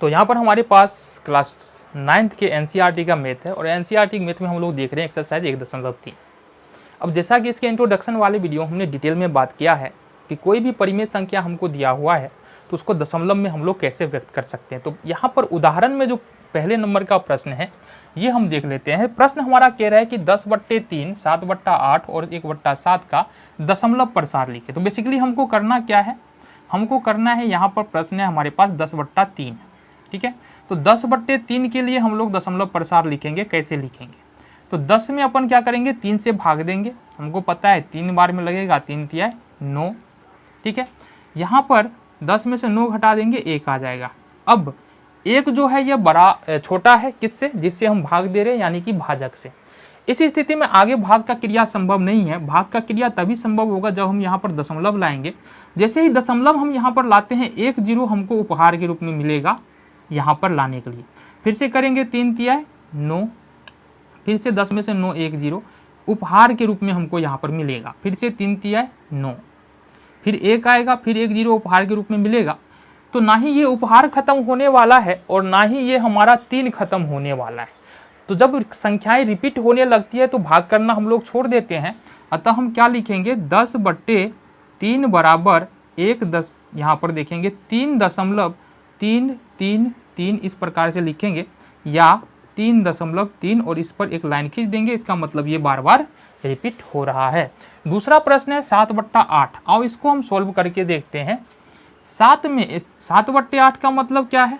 तो यहाँ पर हमारे पास क्लास 9th के एनसीईआरटी का मैथ है और एनसीईआरटी के मैथ में हम लोग देख रहे हैं एक्सरसाइज 1.3। अब जैसा कि इसके इंट्रोडक्शन वाले वीडियो हमने डिटेल में बात किया है कि कोई भी परिमेय संख्या हमको दिया हुआ है तो उसको दशमलव में हम लोग कैसे व्यक्त कर सकते हैं। तो यहाँ पर उदाहरण में जो पहले नंबर का प्रश्न है ये हम देख लेते हैं। प्रश्न हमारा कह रहा है कि 10/3, 7/8 और 1/7 का दशमलव प्रसार लिखे। तो बेसिकली हमको करना क्या है, हमको करना है, यहाँ पर प्रश्न है हमारे पास 10/3, ठीक है। तो 10/3 के लिए हम लोग दशमलव प्रसार लिखेंगे। कैसे लिखेंगे, तो 10 में अपन क्या करेंगे, 3 से भाग देंगे। हमको पता है 3 बार में लगेगा, 3 तिया 9, ठीक है। यहाँ पर 10 में से 9 घटा देंगे, 1 आ जाएगा। अब एक जो है ये बड़ा छोटा है किससे, जिससे हम भाग दे रहे हैं यानी कि भाजक से। इस स्थिति में आगे भाग का क्रिया संभव नहीं है। भाग का क्रिया तभी संभव होगा जब हम यहाँ पर दशमलव लाएंगे। जैसे ही दशमलव हम यहाँ पर लाते हैं, 1 0 हमको उपहार के रूप में मिलेगा यहाँ पर लाने के लिए। फिर से करेंगे, 3 तिया 9, फिर से 10 में से 9, 1 0 उपहार के रूप में हमको यहाँ पर मिलेगा। फिर से 3 तिया 9, फिर 1 आएगा, फिर 1 0 उपहार के रूप में मिलेगा। तो ना ही ये उपहार खत्म होने वाला है और ना ही ये हमारा 3 खत्म होने वाला है। तो जब संख्याएं रिपीट होने लगती है तो भाग करना हम लोग छोड़ देते हैं। अतः हम क्या लिखेंगे, 10/3 बराबर 1 यहाँ पर देखेंगे 3.333 इस प्रकार से लिखेंगे, या 3.3 और इस पर एक लाइन खींच देंगे। इसका मतलब ये बार बार रिपीट हो रहा है। दूसरा प्रश्न है 7/8। आओ इसको हम सॉल्व करके देखते हैं। 7/8 का मतलब क्या है,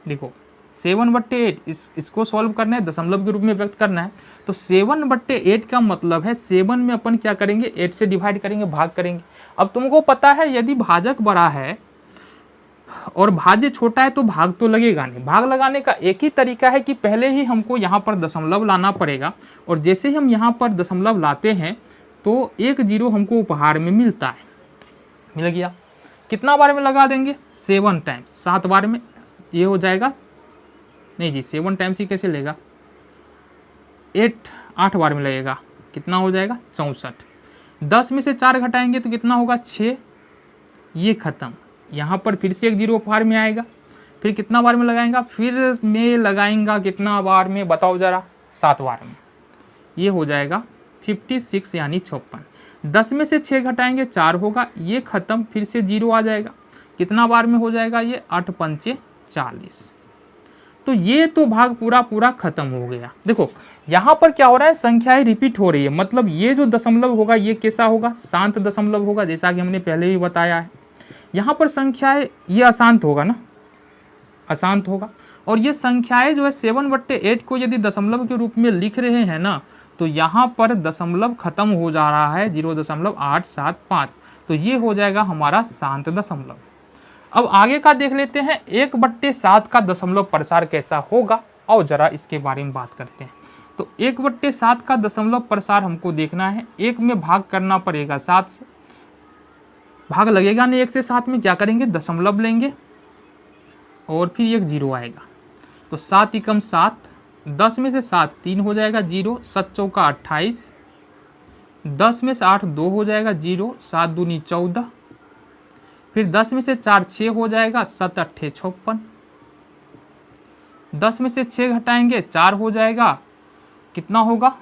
देखो 7/8 इसको सॉल्व करना है, दशमलव के रूप में व्यक्त करना है। तो 7/8 का मतलब है 7 में अपन क्या करेंगे, 8 से डिवाइड करेंगे, भाग करेंगे। अब तुमको पता है यदि भाजक बड़ा है और भाज्य छोटा है तो भाग तो लगेगा नहीं। भाग लगाने का एक ही तरीका है कि पहले ही हमको यहाँ पर दशमलव लाना पड़ेगा, और जैसे ही हम यहाँ पर दशमलव लाते हैं तो 1 0 हमको उपहार में मिलता है, मिल गया। कितना बार में लगा देंगे, 7 टाइम्स, 7 बार में ये हो जाएगा, नहीं जी 7 टाइम्स ही कैसे लेगा, 8 बार में लगेगा, कितना हो जाएगा 64। 10 में से 4 घटाएंगे तो कितना होगा 6, ये खत्म। यहाँ पर फिर से 1 0 उपहार में आएगा, फिर कितना बार में लगाएंगा, फिर में लगाएंगा कितना बार में बताओ जरा, 7 बार में, ये हो जाएगा 56 यानी 56। 10 में से 6 घटाएंगे 4 होगा, ये खत्म, फिर से 0 आ जाएगा, कितना बार में हो जाएगा ये 8 पंचे 40। तो ये तो भाग पूरा खत्म हो गया। देखो यहाँ पर क्या हो रहा है, संख्याएं रिपीट हो रही है, मतलब ये जो दशमलव होगा ये कैसा होगा, शांत दशमलव होगा, जैसा कि हमने पहले भी बताया है। यहाँ पर संख्याएं ये अशांत होगा ना, अशांत होगा। और ये संख्याएं जो है 7/8 को यदि दशमलव के रूप में लिख रहे हैं ना, तो यहाँ पर दशमलव खत्म हो जा रहा है 0.875, तो ये हो जाएगा हमारा शांत दशमलव। अब आगे का देख लेते हैं, 1/7 का दशमलव प्रसार कैसा होगा, और जरा इसके बारे में बात करते हैं। तो 1/7 का दशमलव प्रसार हमको देखना है। 1 में भाग करना पड़ेगा 7 से, भाग लगेगा नहीं 1 से 7 में, क्या करेंगे दशमलव लेंगे और फिर 1 0 आएगा, तो 7 एकम 7, 10 में से 7 3 हो जाएगा 0, 7 चौका 28, 10 में से 8 2 हो जाएगा 0, 7 दूनी 14, फिर 10 में से 4 6 हो जाएगा, 7 8 56, 10 में से 6 घटाएंगे 4 हो जाएगा, कितना होगा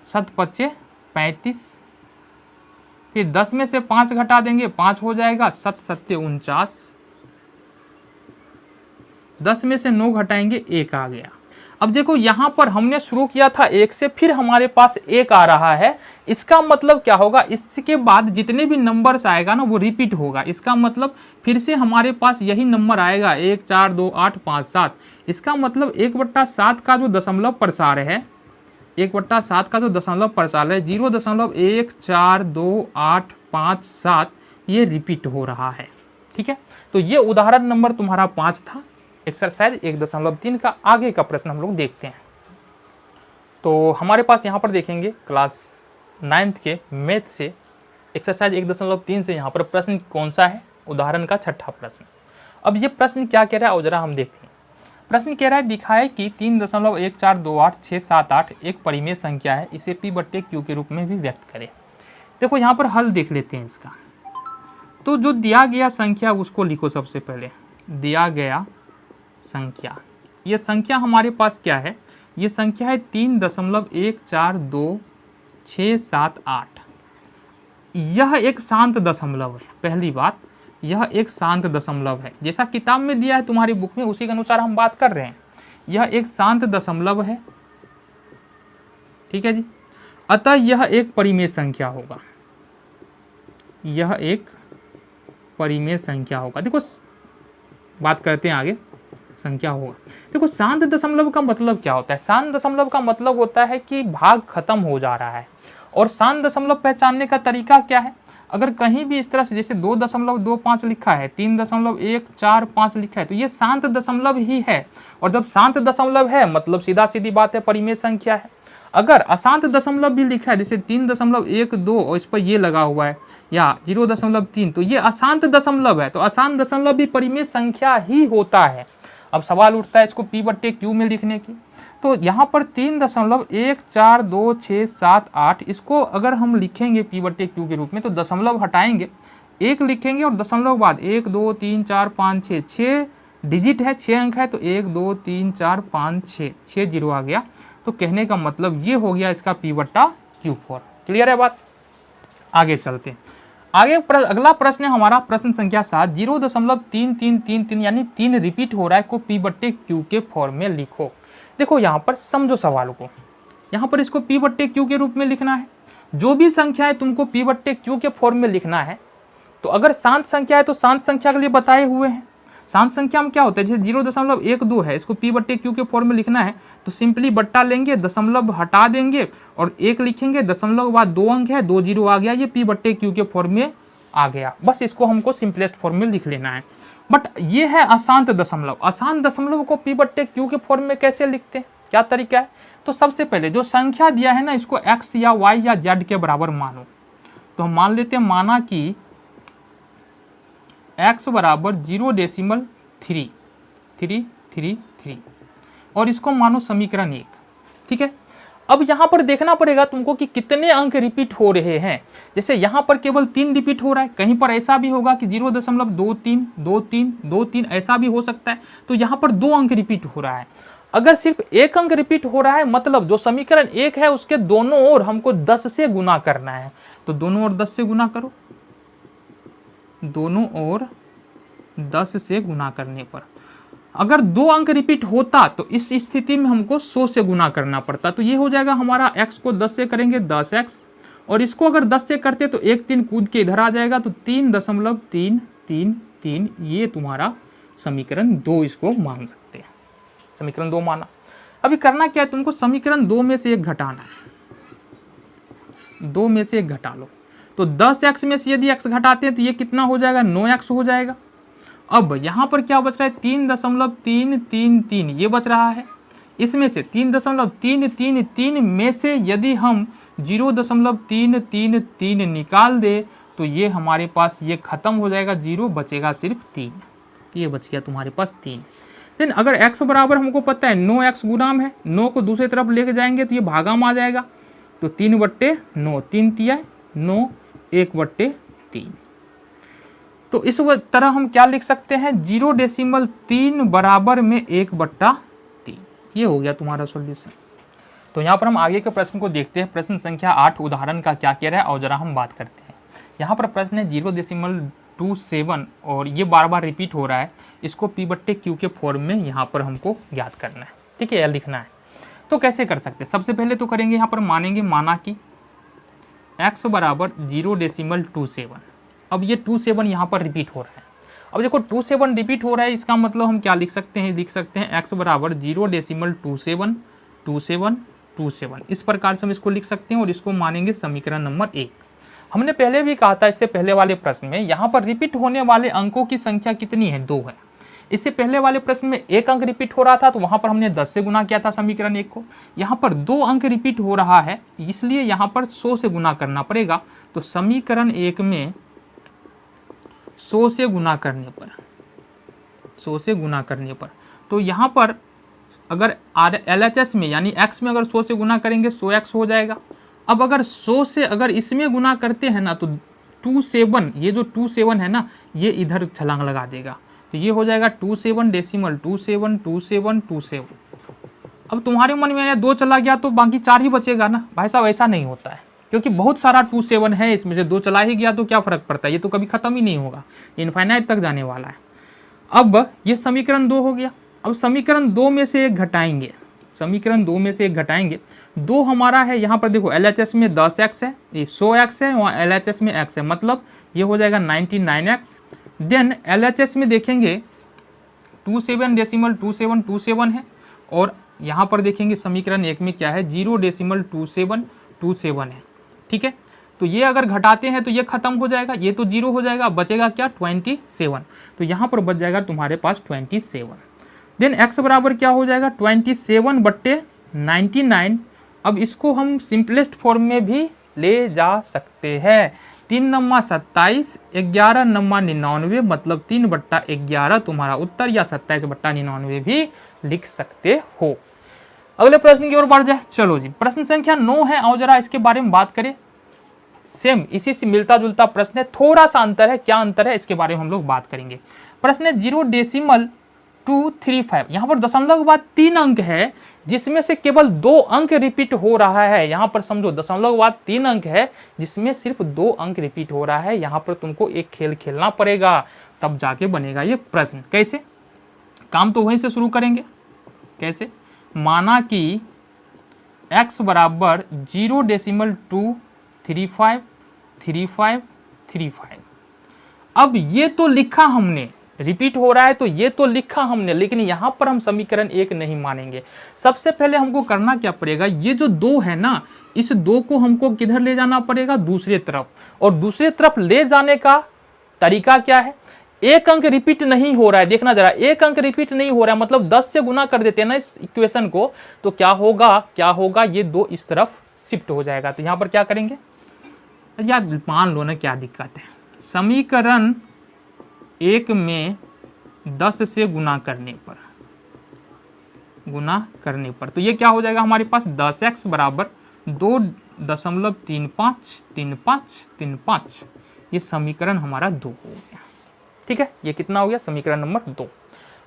7 5 35, फिर 10 में से 5 घटा देंगे 5 हो जाएगा, 7 7 49, 10 में से 9 घटाएंगे 1 आ गया। अब देखो यहाँ पर हमने शुरू किया था 1 से, फिर हमारे पास 1 आ रहा है। इसका मतलब क्या होगा, इसके बाद जितने भी नंबर्स आएगा ना वो रिपीट होगा। इसका मतलब फिर से हमारे पास यही नंबर आएगा 1 4 2 8 5 7। इसका मतलब 1/7 का जो दशमलव प्रसार है, 1/7 का जो दशमलव प्रसार है 0.142857 ये रिपीट हो रहा है, ठीक है। तो ये उदाहरण नंबर तुम्हारा 5 था, एक्सरसाइज 1.3 का। आगे का प्रश्न हम लोग देखते हैं। तो हमारे पास यहाँ पर देखेंगे क्लास 9th के मैथ से एक्सरसाइज 1.3 से यहाँ पर प्रश्न कौन सा है, उदाहरण का 6ठा प्रश्न। अब ये प्रश्न क्या कह रहा है और जरा हम देखते हैं। प्रश्न कह रहा है, दिखाए कि 3.142868 एक परिमेय संख्या है, इसे P/Q के रूप में भी व्यक्त करें। देखो यहाँ पर हल देख लेते हैं इसका। तो जो दिया गया संख्या उसको लिखो। सबसे पहले दिया गया संख्या। ये संख्या हमारे पास क्या है, ये संख्या है 3.14267 यह एक शांत दशमलव है। पहली बात, यह एक शांत दशमलव है, जैसा किताब में दिया है तुम्हारी बुक में उसी के अनुसार हम बात कर रहे हैं। यह एक शांत दशमलव है, ठीक है जी। अतः यह एक परिमेय संख्या होगा, यह एक परिमेय संख्या होगा। देखो बात करते हैं आगे, संख्या होगा। देखो शांत दशमलव का मतलब क्या होता है, शांत दशमलव का मतलब होता है कि भाग खत्म हो जा रहा है। और शांत दशमलव पहचानने का तरीका क्या है, अगर कहीं भी इस तरह से जैसे 2.25 लिखा है, 3.145 लिखा है, तो ये शांत दशमलव ही है। और जब शांत दशमलव है मतलब सीधा सीधी बात है परिमेय संख्या है। अगर अशांत दशमलव भी लिखा है जैसे 3.12 और इस पर ये लगा हुआ है या 0.3, तो ये अशांत दशमलव है। तो अशांत दशमलव भी परिमेय संख्या ही होता है। अब सवाल उठता है इसको P/Q में लिखने की, तो यहाँ पर 3.14267 इसको अगर हम लिखेंगे P/Q के रूप में तो दशमलव हटाएंगे, एक लिखेंगे और दशमलव बाद 1 2 3 4 5 6 6 डिजिट है, 6 अंक है, तो 1 2 3 4 5 6 जीरो आ गया। तो कहने का मतलब ये हो गया इसका P/Q4। क्लियर है बात। आगे चलते हैं। आगे अगला प्रश्न है हमारा प्रश्न संख्या 7, 0.3333 यानी 3 रिपीट हो रहा है को P/Q के फॉर्म में लिखो। देखो यहाँ पर समझो सवाल को, यहाँ पर इसको P/Q के रूप में लिखना है। जो भी संख्या है तुमको P/Q के फॉर्म में लिखना है। तो अगर शांत संख्या है तो शांत संख्या के लिए बताए हुए हैं। शांत संख्या में क्या होता है, जैसे 0.12 है, इसको P/Q के फॉर्म में लिखना है तो सिंपली बट्टा लेंगे, दशमलव हटा देंगे और 1 लिखेंगे, दशमलव बाद 2 अंक है, 2 जीरो आ गया, ये P/Q के फॉर्म में आ गया। बस इसको हमको सिंपलेस्ट फॉर्म में लिख लेना है। बट ये है अशांत दशमलव। अशांत दशमलव को P/Q के फॉर्म में कैसे लिखते हैं, क्या तरीका है। तो सबसे पहले जो संख्या दिया है ना, इसको x या y या z के बराबर मानो। तो हम मान लेते हैं, माना कि x बराबर 0.333 और इसको मानो समीकरण 1, ठीक है। अब यहाँ पर देखना पड़ेगा तुमको कि कितने अंक रिपीट हो रहे हैं। जैसे यहाँ पर केवल 3 रिपीट हो रहा है, कहीं पर ऐसा भी होगा कि 0.232323 ऐसा भी हो सकता है। तो यहाँ पर 2 अंक रिपीट हो रहा है। अगर सिर्फ 1 अंक रिपीट हो रहा है मतलब जो समीकरण 1 है उसके दोनों ओर हमको 10 से गुना करना है। तो दोनों ओर 10 से गुना करो, दोनों ओर 10 से गुना करने पर अगर 2 अंक रिपीट होता तो इस स्थिति में हमको 100 से गुना करना पड़ता। तो ये हो जाएगा हमारा x को 10 से करेंगे 10x और इसको अगर 10 से करते तो 1 3 कूद के इधर आ जाएगा, तो 3.333 ये तुम्हारा समीकरण 2 इसको मान सकते हैं। समीकरण 2 माना। अभी करना क्या है, तुमको समीकरण 2 में से 1 घटाना है। 2 में से 1 घटा लो, तो 10x में से यदि x घटाते हैं तो ये कितना हो जाएगा, 9x हो जाएगा। अब यहाँ पर क्या बच रहा है, 3.333 ये बच रहा है। इसमें से 3.333 में से यदि हम 0.333 निकाल दे तो ये हमारे पास ये खत्म हो जाएगा, 0 बचेगा सिर्फ 3। ये बच गया तुम्हारे पास 3। देन अगर x बराबर हमको पता है 9x गुणाम है, 9 को दूसरी तरफ लेके जाएंगे तो ये भागाम आ जाएगा। तो 3/9, 3 तिया 9, 1/3। तो इस तरह हम क्या लिख सकते हैं, 0.3 बराबर में 1/3। ये हो गया तुम्हारा सॉल्यूशन। तो यहाँ पर हम आगे के प्रश्न को देखते हैं। प्रश्न संख्या 8 उदाहरण का क्या कह रहा है और जरा हम बात करते हैं। यहाँ पर प्रश्न है 0.27 और ये बार बार रिपीट हो रहा है। इसको P/Q के फॉर्म में यहाँ पर हमको ज्ञात करना है, ठीक है, या लिखना है। तो कैसे कर सकते हैं, सबसे पहले तो करेंगे यहाँ पर मानेंगे, माना कि x बराबर 0.27। अब ये 27 यहाँ पर रिपीट हो रहा है। अब देखो 27 रिपीट हो रहा है, इसका मतलब हम क्या लिख सकते हैं, लिख सकते हैं x बराबर 0.272727। इस प्रकार से हम इसको लिख सकते हैं और इसको मानेंगे समीकरण नंबर 1। हमने पहले भी कहा था इससे पहले वाले प्रश्न में, यहाँ पर रिपीट होने वाले अंकों की संख्या कितनी है, 2 है। इससे पहले वाले प्रश्न में 1 अंक रिपीट हो रहा था तो वहाँ पर हमने 10 से गुना किया था समीकरण 1 को। यहाँ पर 2 अंक रिपीट हो रहा है इसलिए यहाँ पर 100 से गुना करना पड़ेगा। तो समीकरण 1 में 100 से गुना करने पर, 100 से गुना करने पर, तो यहाँ पर अगर LHS में यानी x में अगर 100 से गुना करेंगे 100x हो जाएगा। अब अगर 100 से अगर इसमें गुना करते हैं ना तो 27, ये जो 27 है ना ये इधर छलांग लगा देगा। तो ये हो जाएगा 27.272727। अब तुम्हारे मन में आया 2 चला गया तो बाकी 4 ही बचेगा ना। भाई साहब ऐसा नहीं होता है, क्योंकि बहुत सारा 27 है, इसमें से 2 चला ही गया तो क्या फर्क पड़ता है, ये तो कभी खत्म ही नहीं होगा, इनफाइनाइट तक जाने वाला है। अब ये समीकरण 2 हो गया। अब समीकरण 2 में से एक घटाएंगे, समीकरण 2 में से एक घटाएंगे। 2 हमारा है यहाँ पर देखो, LHS में 10x है, ये 100x है, वहाँ LHS में x है, मतलब ये हो जाएगा 99x। देन LHS में देखेंगे 27.2727 है, और यहाँ पर देखेंगे समीकरण 1 में क्या है, 0.2727 है। ठीक है, तो ये अगर घटाते हैं तो ये खत्म हो जाएगा, ये तो 0 हो जाएगा, बचेगा क्या 27। तो यहाँ पर बच जाएगा तुम्हारे पास 27। देन x बराबर क्या हो जाएगा 27/99। अब इसको हम सिंपलेस्ट फॉर्म में भी ले जा सकते हैं। 3 नम्मा 27, 11 नम्मा 99, मतलब 3/11 तुम्हारा उत्तर, या 27/99 भी लिख सकते हो। अगले प्रश्न की ओर बढ़ जाए। चलो जी, प्रश्न संख्या 9 है, और जरा इसके बारे में बात करें। सेम इसी से मिलता जुलता प्रश्न है, थोड़ा सा अंतर है, क्या अंतर है इसके बारे में हम लोग बात करेंगे। प्रश्न है 0.235, यहाँ पर दशमलव के बाद 3 अंक है, जिसमें से केवल 2 अंक रिपीट हो रहा है। यहाँ पर समझो दशमलव के बाद 3 अंक है, जिसमें सिर्फ 2 अंक रिपीट हो रहा है। यहाँ पर तुमको एक खेल खेलना पड़ेगा, तब जाके बनेगा ये प्रश्न। कैसे? काम तो वहीं से शुरू करेंगे। कैसे? माना कि x बराबर 0.2353535। अब ये तो लिखा हमने, रिपीट हो रहा है तो ये तो लिखा हमने, लेकिन यहां पर हम समीकरण 1 नहीं मानेंगे। सबसे पहले हमको करना क्या पड़ेगा, ये जो 2 है ना, इस 2 को हमको किधर ले जाना पड़ेगा, दूसरे तरफ। और दूसरे तरफ ले जाने का तरीका क्या है, एक अंक रिपीट नहीं हो रहा है, देखना जरा, एक अंक रिपीट नहीं हो रहा है, मतलब 10 से गुना कर देते हैं ना इस इक्वेशन को, तो क्या होगा, ये 2 इस तरफ शिफ्ट हो जाएगा। तो यहां पर क्या करेंगे यार, मान लो ना क्या दिक्कत है, समीकरण 1 में 10 से गुना करने पर तो ये क्या हो जाएगा हमारे पास, 10x बराबर 2.353535। ये समीकरण हमारा 2 हो गया। ठीक है, ये कितना हो गया, समीकरण नंबर 2।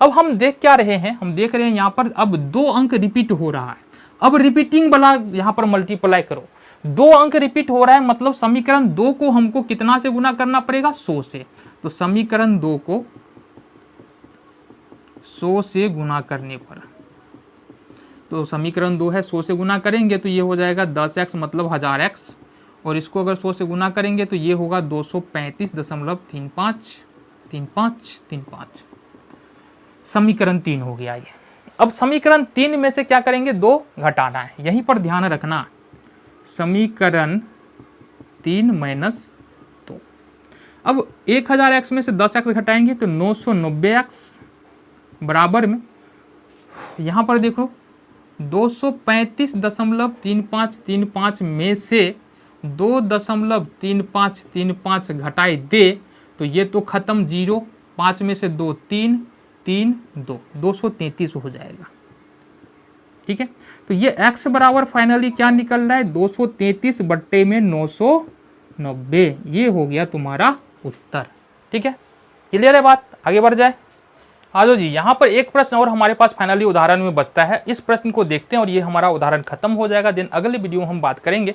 अब हम देख क्या रहे हैं, हम देख रहे हैं यहाँ पर अब 2 अंक रिपीट हो रहा है। अब रिपीटिंग वाला यहाँ पर मल्टीप्लाई करो, 2 अंक रिपीट हो रहा है, मतलब समीकरण 2 को हमको कितना से गुना करना पड़ेगा, 100 से। तो समीकरण 2 को 100 से गुना करने पर, तो समीकरण 2 है, 100 से गुना करेंगे तो ये हो जाएगा 10x मतलब 1000x, और इसको अगर 100 से गुना करेंगे तो ये होगा 235.3535। समीकरण 3 हो गया ये। अब समीकरण 3 में से क्या करेंगे, 2 घटाना है, यहीं पर ध्यान रखना। समीकरण 3 माइनस 2। अब 1000x में से 10x घटाएंगे तो 990x बराबर में, यहां पर देखो 235.3535 में से 2.3535 घटाई दे तो ये तो खत्म, 0, 5 में से 2 3 3 2, 233 हो जाएगा। ठीक है, तो ये x बराबर फाइनली क्या निकल रहा है, 233/990। ये हो गया तुम्हारा उत्तर। ठीक है, क्लियर है बात, आगे बढ़ जाए। आ जाओ जी, यहाँ पर एक प्रश्न और हमारे पास फाइनली उदाहरण में बचता है, इस प्रश्न को देखते हैं और ये हमारा उदाहरण खत्म हो जाएगा। देन अगले वीडियो हम बात करेंगे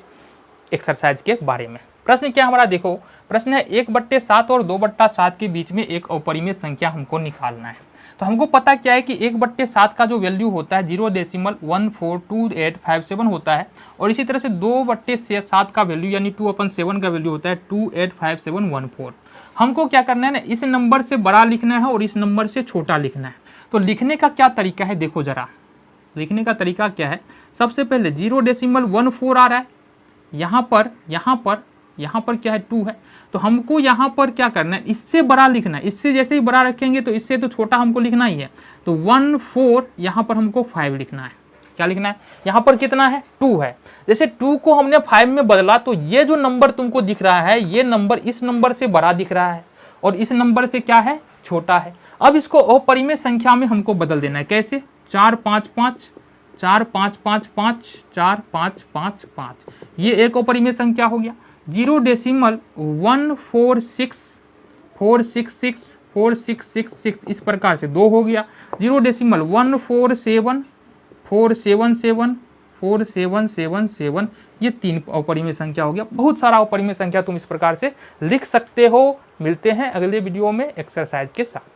एक्सरसाइज के बारे में। प्रश्न क्या हमारा देखो, प्रश्न है 1/7 और 2/7 के बीच में एक अपरिमेय संख्या हमको निकालना है। तो हमको पता क्या है कि 1/7 का जो वैल्यू होता है 0.142857 होता है, और इसी तरह से 2/7 का वैल्यू यानी 2/7 का वैल्यू होता है 285714। हमको क्या करना है ना, इस नंबर से बड़ा लिखना है और इस नंबर से छोटा लिखना है। तो लिखने का क्या तरीका है, देखो जरा, लिखने का तरीका क्या है। सबसे पहले 0.14 आ रहा है, यहाँ पर क्या है 2 है, तो हमको यहाँ पर क्या करना है, इससे बड़ा लिखना है। इससे जैसे ही बड़ा रखेंगे तो इससे तो छोटा हमको लिखना ही है। तो 14 यहाँ पर हमको 5 लिखना है। क्या लिखना है, यहाँ पर कितना है 2 है, जैसे 2 को हमने 5 में बदला तो ये जो नंबर तुमको दिख रहा है, ये नंबर इस नंबर से बड़ा दिख रहा है और इस नंबर से क्या है, छोटा है। अब इसको अपरिमेय संख्या में हमको बदल देना है। कैसे, 4 5 5 4 5 5 5 4 5 5 5, ये एक अपरिमेय संख्या हो गया। 0.146466 4666 इस प्रकार से 2 हो गया। 0.147 477 4777 ये 3 अपरिमेय संख्या हो गया। बहुत सारा अपरिमेय संख्या तुम इस प्रकार से लिख सकते हो। मिलते हैं अगले वीडियो में एक्सरसाइज के साथ।